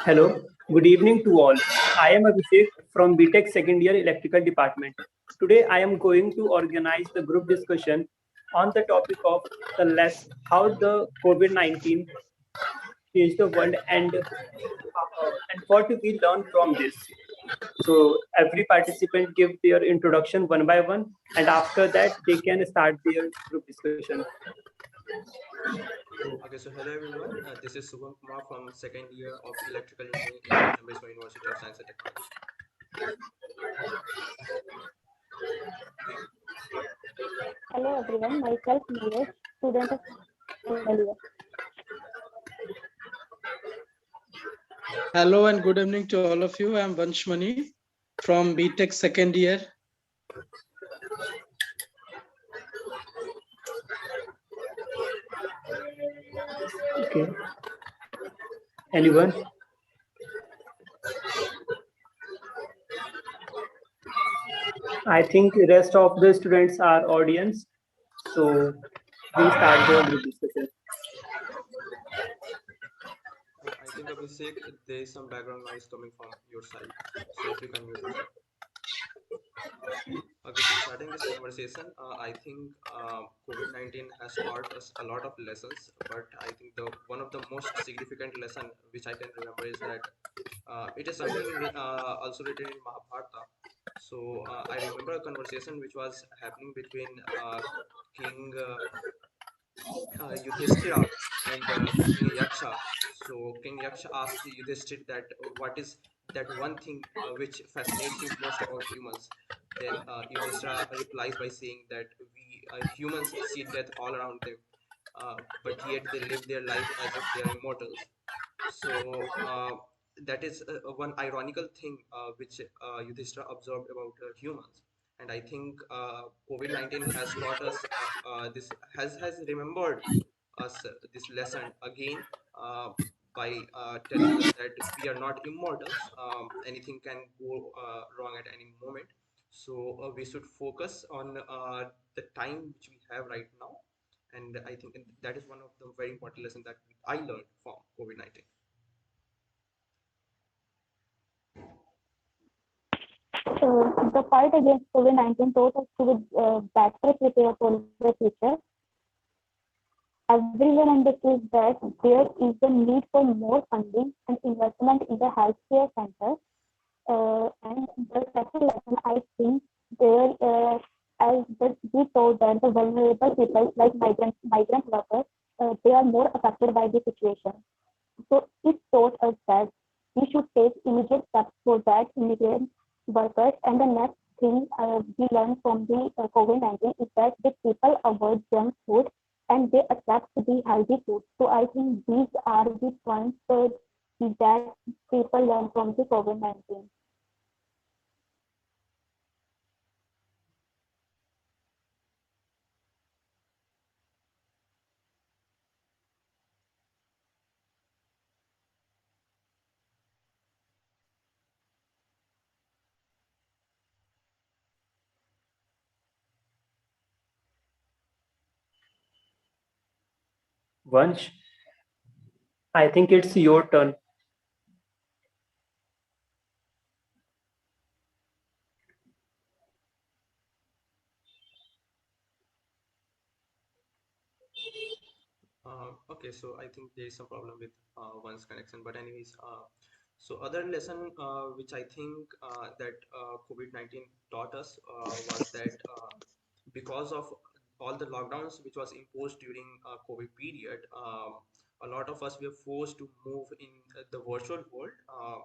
Hello, good evening to all. I am Abhishek from B.Tech second year electrical department. Today I am going to organize the group discussion on the topic of how the COVID-19 changed the world and what we learn from this. So every participant give their introduction one by one, and after that they can start their group discussion. Okay, so hello everyone. This is Subham Kumar from second year of electrical engineering in Ambesh University of Science and Technology. Hello everyone, myself Neeraj, student of earlier. Hello and good evening to all of you. I'm Vansh Mani from B.Tech second year. Okay. Anyone? I think the rest of the students are audience. So we start the group discussion. I think Abhishek, there is some background noise coming from your side. So if you can mute yourself. Okay, so starting this conversation, I think COVID-19 has taught us a lot of lessons, but I think the one of the most significant lesson which I can remember is that it is something also written in Mahabharata. So I remember a conversation which was happening between King Yudhishthira and King Yaksha. So King Yaksha asked Yudhishthira that what is that one thing which fascinates you most about humans. Then Yudhishthira replies by saying that we humans see death all around them, but yet they live their life as if they are immortals. So that is one ironical thing which Yudhishthira observed about humans. And I think COVID-19 has taught us this has remembered us this lesson again by telling us that we are not immortals. Anything can go wrong at any moment. So we should focus on the time which we have right now. And I think that is one of the very important lessons that I learned from COVID-19. The fight against COVID-19 taught us to be better prepare for the future. Everyone understood that there is a need for more funding and investment in the healthcare center. And the second lesson, I think, there as we told that the vulnerable people like migrant workers, they are more affected by the situation. So it taught us that we should take immediate steps for that immigrant workers. And the next thing we learned from the COVID-19 is that the people avoid junk food and they accept the healthy food. So I think these are the points that people learn from the COVID-19. Vansh, I think it's your turn. Okay, so I think there is some problem with one's connection. But anyways, so other lesson which I think that COVID-19 taught us was that because of all the lockdowns which was imposed during COVID period, a lot of us were forced to move in the virtual world.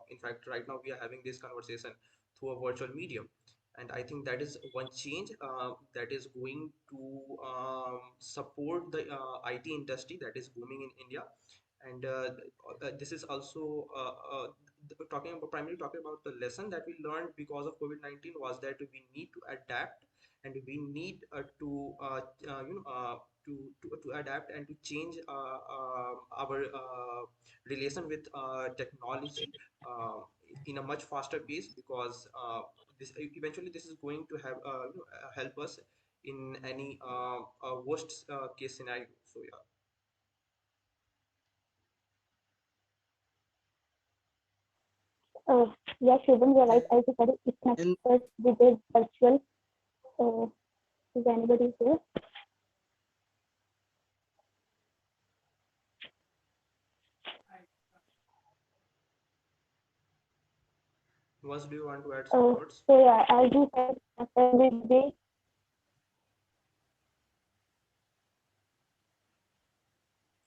In fact, right now we are having this conversation through a virtual medium. And I think that is one change that is going to support the IT industry that is booming in India. And this is also primarily talking about the lesson that we learned because of COVID-19 was that we need to adapt and we need to adapt and to change our relation with technology in a much faster pace because this eventually this is going to have help us in any worst case scenario. So yeah. Yeah, Shubham, you're right. As you said, it connects in us with a virtual. Uh, is anybody here? Was do you want to add some words? So yeah, as you said, with the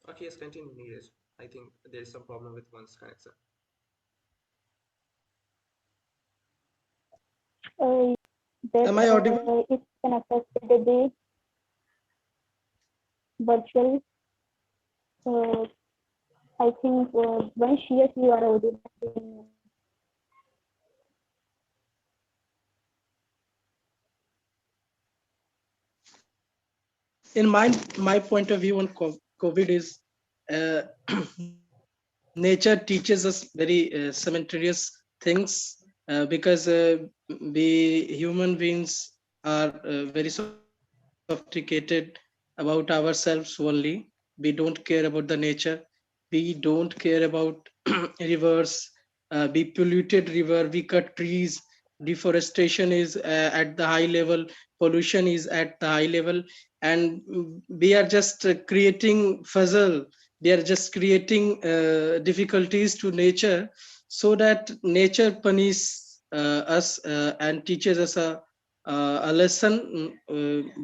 Okay, yes, continue, Neeraj. I think there is some problem with one's connection. that Am I audible? it connects us with the virtual. Uh, I think once yes, you are audible. In my point of view on COVID is uh, nature teaches us very cementerious things because we human beings are very sophisticated about ourselves only. We don't care about the nature. We don't care about rivers. We polluted river. We cut trees. Deforestation is at the high level. Pollution is at the high level, and we are just creating puzzle. We are just creating difficulties to nature, so that nature punishes us and teaches us a lesson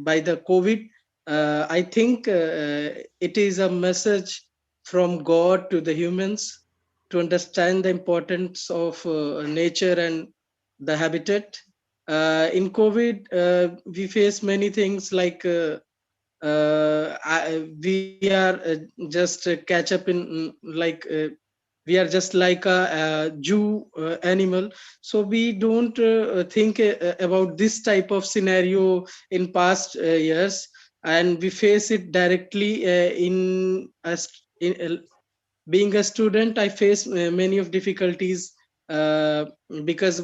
by the COVID. I think it is a message from God to the humans to understand the importance of nature and the habitat. In COVID, we face many things like we are just catch up in like we are just like a Jew animal, so we don't think about this type of scenario in past years, and we face it directly in us in being a student. I face many of difficulties uh, because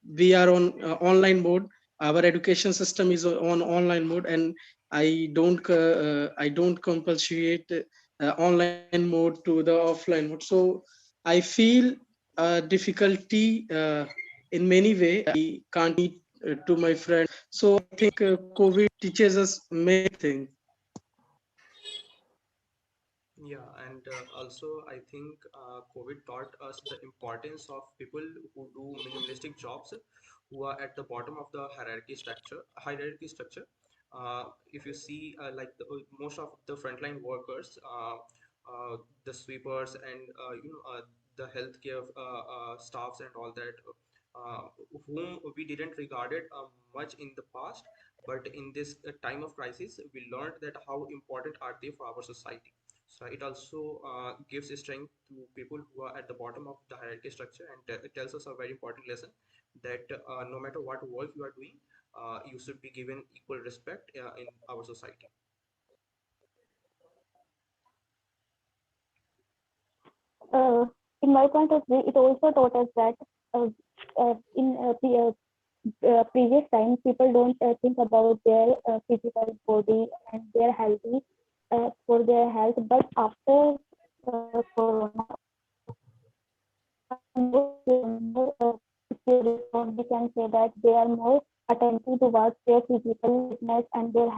we are on online mode. Our education system is on online mode, and I don't compulsate online mode to the offline mode. So I feel difficulty in many way. I can't meet to my friend. So I think COVID teaches us many things. Yeah, and also I think COVID taught us the importance of people who do minimalistic jobs, who are at the bottom of the hierarchy structure. If you see, like most of the frontline workers, the sweepers, and the healthcare staffs and all that, uh, whom we didn't regarded much in the past, but in this time of crisis, we learned that how important are they for our society. So it also gives strength to people who are at the bottom of the hierarchy structure, and it tells us a very important lesson that no matter what work you are doing, you should be given equal respect in our society. Uh, in my point of view, it also taught us that uh, in previous times, people don't think about their physical body and their healthy for their health. But after Corona, people are more serious, or we can say that they are more attentive towards their physical fitness and their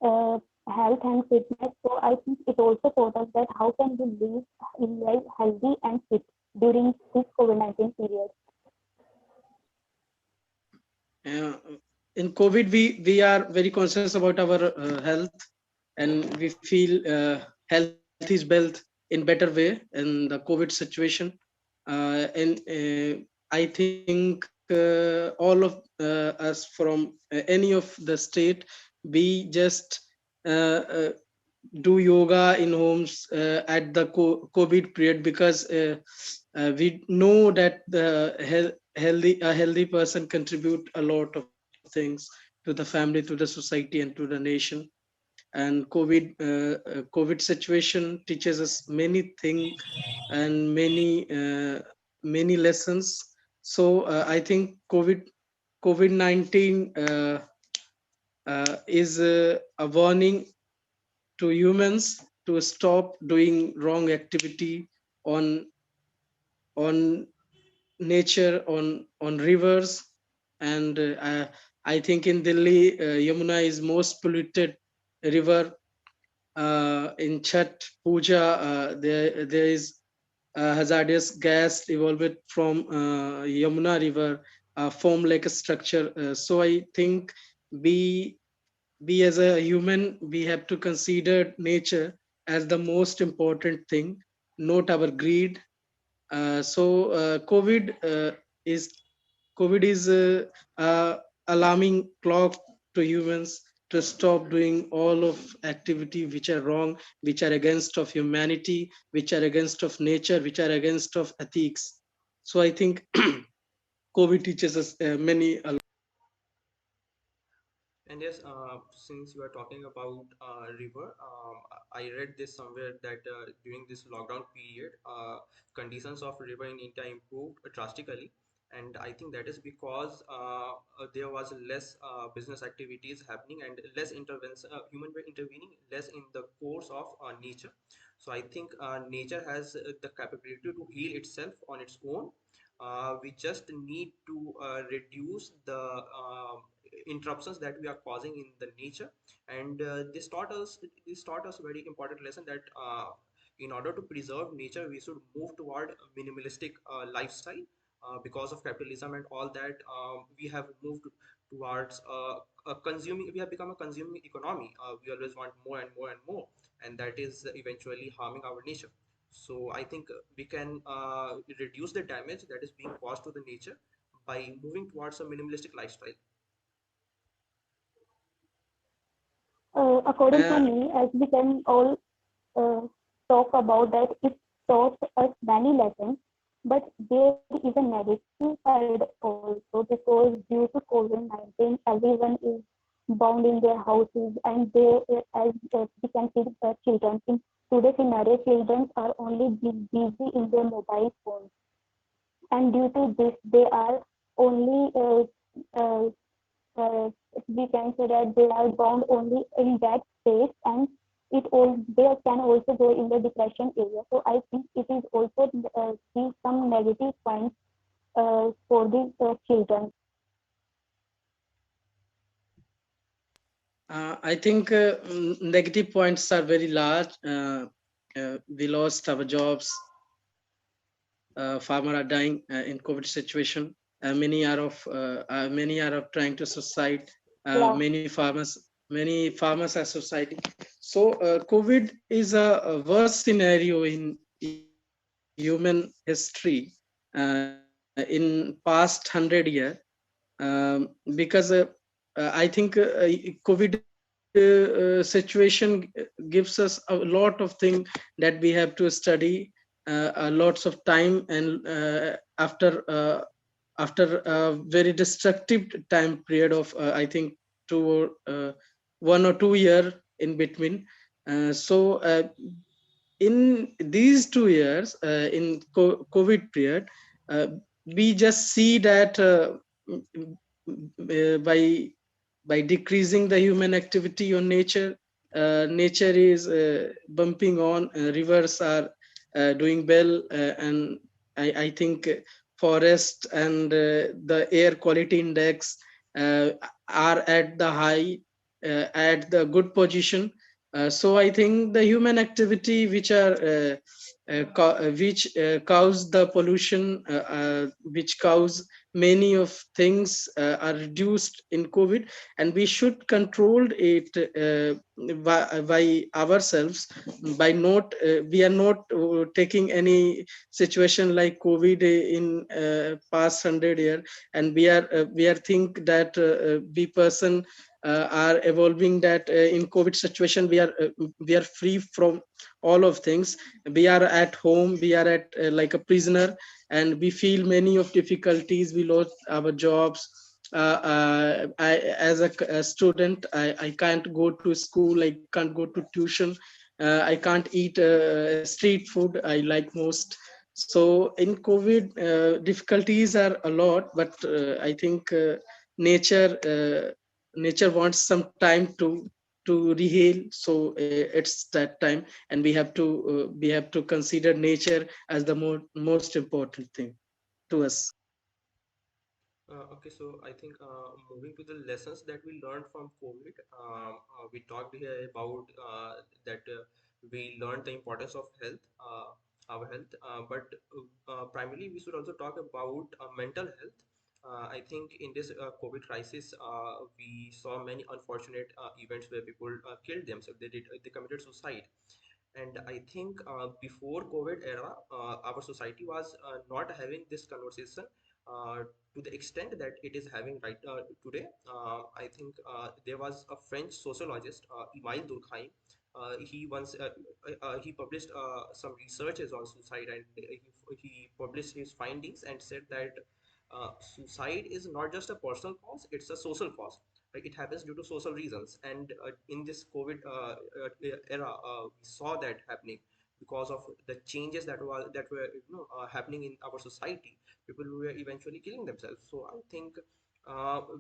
uh, health and fitness. So I think it also taught us that how can we live in life healthy and fit during this COVID-19 period. Uh, in COVID, we are very conscious about our health, and we feel health is wealth in better way in the COVID situation. And I think all of us from any of the state, we just uh, do yoga in homes at the COVID period, because we know that the healthy person contribute a lot of things to the family, to the society, and to the nation. And COVID situation teaches us many things and many lessons. So I think COVID-19 is a warning to humans to stop doing wrong activity on on nature on rivers, and I think in Delhi, Yamuna is most polluted river. In Chhat Puja, there is hazardous gas evolved from Yamuna river, form like a structure. So I think we we as a human, we have to consider nature as the most important thing, not our greed. So COVID is alarming clock to humans to stop doing all of activity which are wrong, which are against of humanity, which are against of nature, which are against of ethics. So I think COVID teaches us many. And yes, since you are talking about river, I read this somewhere that during this lockdown period, conditions of river in India improved drastically, and I think that is because there was less business activities happening and less intervention. Human were intervening less in the course of nature. So I think nature has the capability to heal itself on its own. We just need to reduce the interruptions that we are causing in the nature, and this taught us a very important lesson that in order to preserve nature we should move toward a minimalistic lifestyle. Because of capitalism and all that, we have moved towards a consuming we have become a consuming economy. We always want more and more and more, and that is eventually harming our nature. So I think we can reduce the damage that is being caused to the nature by moving towards a minimalistic lifestyle. According to Uh, me, as we can all uh, talk about that, it taught us many lessons, but there is a negative side also because due to COVID-19, everyone is bound in their houses and they, as we can see, children in today's scenario, children are only busy in their mobile phones, and due to this, they are only uh, uh, we can say that they are bound only in that space, and it all they can also go in the depression area. So I think it is also see some negative points for the children. I think negative points are very large. We lost our jobs. Farmer are dying in COVID situation. Many are of trying to suicide. Yeah. Many farmers are suiciding. So COVID is a worst scenario in human history in past 100 year, because I think COVID situation gives us a lot of things that we have to study, lots of time, and after a very destructive time period of I think 1 or 2 year in between. So in these 2 years, in COVID period, uh, we just see that by decreasing the human activity on nature, nature is bumping on, rivers are doing well, and I think forest and the air quality index are at the high, at the good position. So I think the human activity which cause the pollution, which cause many of things are reduced in COVID, and we should control it by ourselves, by not we are not taking any situation like COVID in past 100 year, and we are think that we person are evolving that in COVID situation we are free from all of things. We are at home, we are at like a prisoner, and we feel many of difficulties. We lost our jobs. As a student, I can't go to school, I can't go to tuition, I can't eat street food I like most. So in COVID, difficulties are a lot, but I think nature wants some time to reheal. So it's that time, and we have to consider nature as the most important thing. to us. Okay, so I think moving to the lessons that we learned from COVID, we talked here about that we learned the importance of health, our health, but primarily we should also talk about mental health. I think in this COVID crisis, we saw many unfortunate events where people killed themselves. They committed suicide, and I think before COVID era, our society was not having this conversation uh, to the extent that it is having right today. I think there was a French sociologist, Emile Durkheim. He published some researches on suicide, and he published his findings and said that suicide is not just a personal cause; it's a social cause. Like, it happens due to social reasons, and in this COVID era, we saw that happening because of the changes that were happening in our society. People were eventually killing themselves. So I think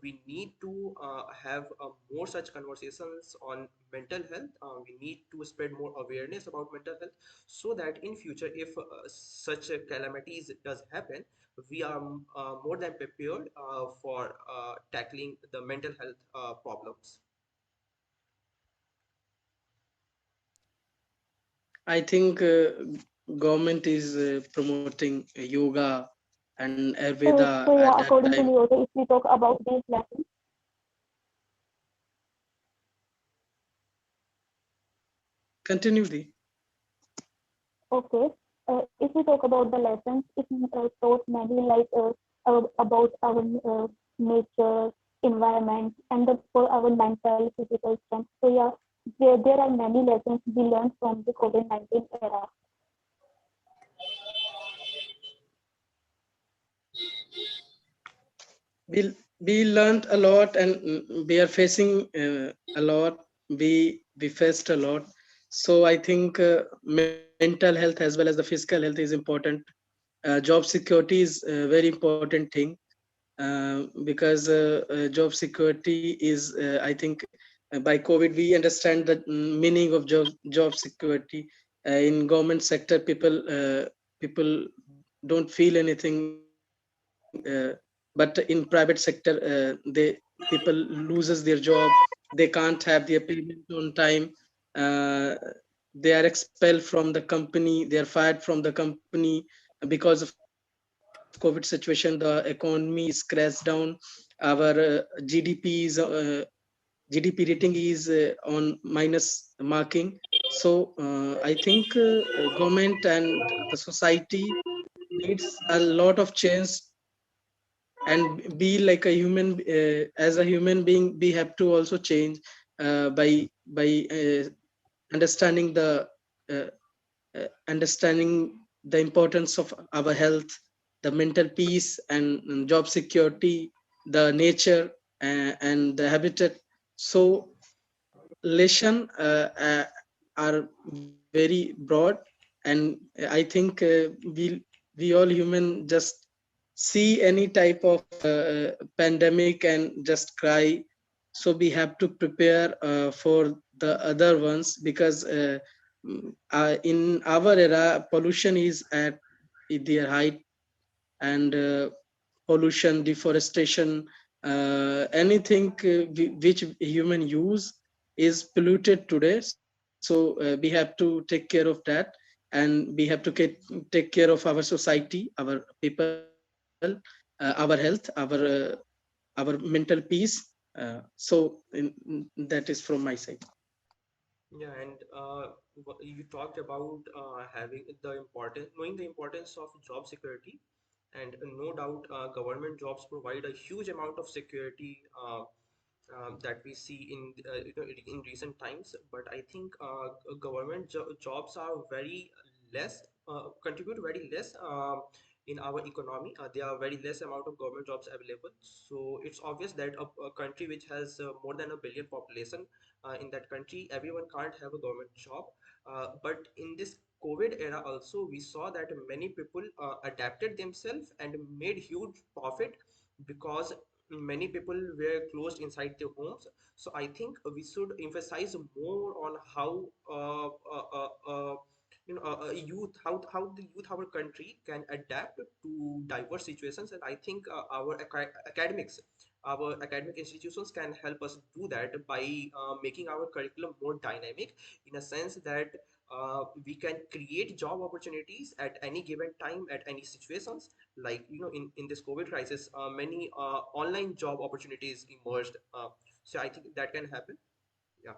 we need to have more such conversations on mental health. We need to spread more awareness about mental health, so that in future, if such calamities does happen, we are more than prepared for tackling the mental health problems. I think government is promoting yoga and Ayurveda So at yeah, that according to time. you, also, if we talk about these lessons, Continue the. okay. If we talk about the lessons, it taught many like about our nature, environment, and for our mental, physical strength. So yeah, there are many lessons we learned from the COVID-19 era. We learned a lot, and we are facing a lot. We faced a lot. So I think mental health as well as the physical health is important. Job security is a very important thing, because job security is, I think, by COVID we understand the meaning of job security. In government sector, people don't feel anything, but in private sector, people loses their job. They can't have their payment on time. uh, they are expelled from the company, they are fired from the company because of COVID situation. The economy is crashed down. Our GDP rating is on minus marking. So I think government and the society needs a lot of change, and be like a human. As a human being, we have to also change by understanding the uh, understanding the importance of our health, the mental peace, and job security, the nature, and the habitat. So lesson are very broad, and I think we all human just see any type of pandemic and just cry. So we have to prepare for the other ones, because in our era pollution is at their height, and pollution, deforestation, anything which human use is polluted today. So we have to take care of that, and we have to take care of our society, our people, our health, our mental peace. That is from my side. Yeah, and you talked about having the important, knowing the importance of job security, and no doubt, government jobs provide a huge amount of security that we see in recent times. But I think government jobs are very less, contribute very less in our economy. There are very less amount of government jobs available. So it's obvious that a country which has more than a billion population, in that country everyone can't have a government job. But in this COVID era also, we saw that many people adapted themselves and made huge profit, because many people were closed inside their homes. So I think we should emphasize more on how youth, how the youth our country can adapt to diverse situations. And I think our academics, our academic institutions can help us do that by making our curriculum more dynamic, in a sense that we can create job opportunities at any given time, at any situations. Like, in this COVID crisis, many online job opportunities emerged. So I think that can happen. Yeah.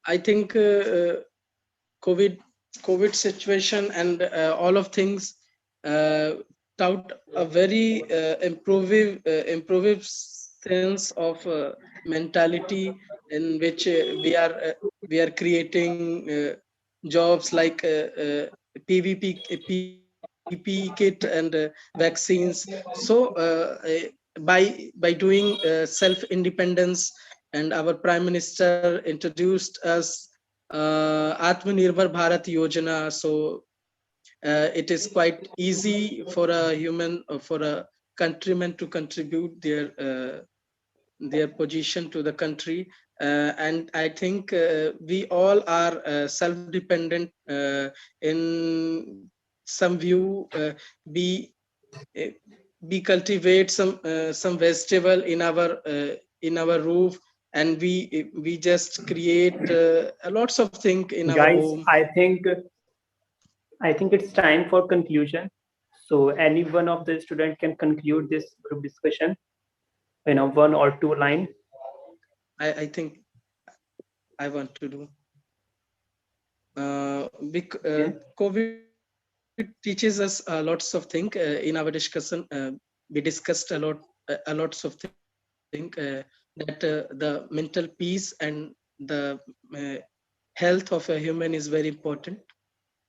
I think COVID COVID situation and all of things uh, tout a very improved sense of mentality in which we are creating jobs like PPE kit and vaccines. So by doing self independence, and our Prime Minister introduced us Atmanirbhar Bharat Yojana. So it is quite easy for a human, for a countryman to contribute their position to the country. And I think we all are self-dependent in some view. Uh, we cultivate some vegetable in our roof, and we just create lots of things in our Guys, home. I think it's time for conclusion. So any one of the student can conclude this group discussion in a one or two line. I think I want to do. Okay. COVID teaches us lots of things. In our discussion, we discussed a lots of things, that the mental peace and the uh, health of a human is very important,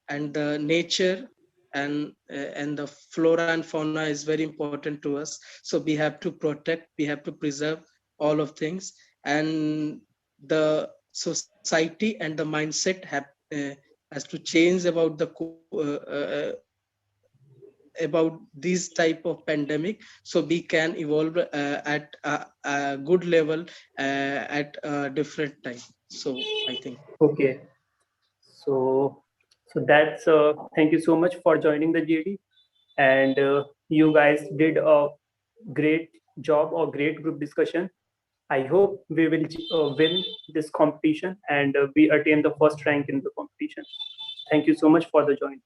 and the nature and the flora and fauna is very important to us. So we have to protect, we have to preserve all of things. And the society and the mindset has to change about about this type of pandemic, so we can evolve at a good level at a different time. So I think. Okay. So that's thank you so much for joining the GD, and you guys did a great job or great group discussion. I hope we will win this competition and we attain the first rank in the competition. Thank you so much for the join.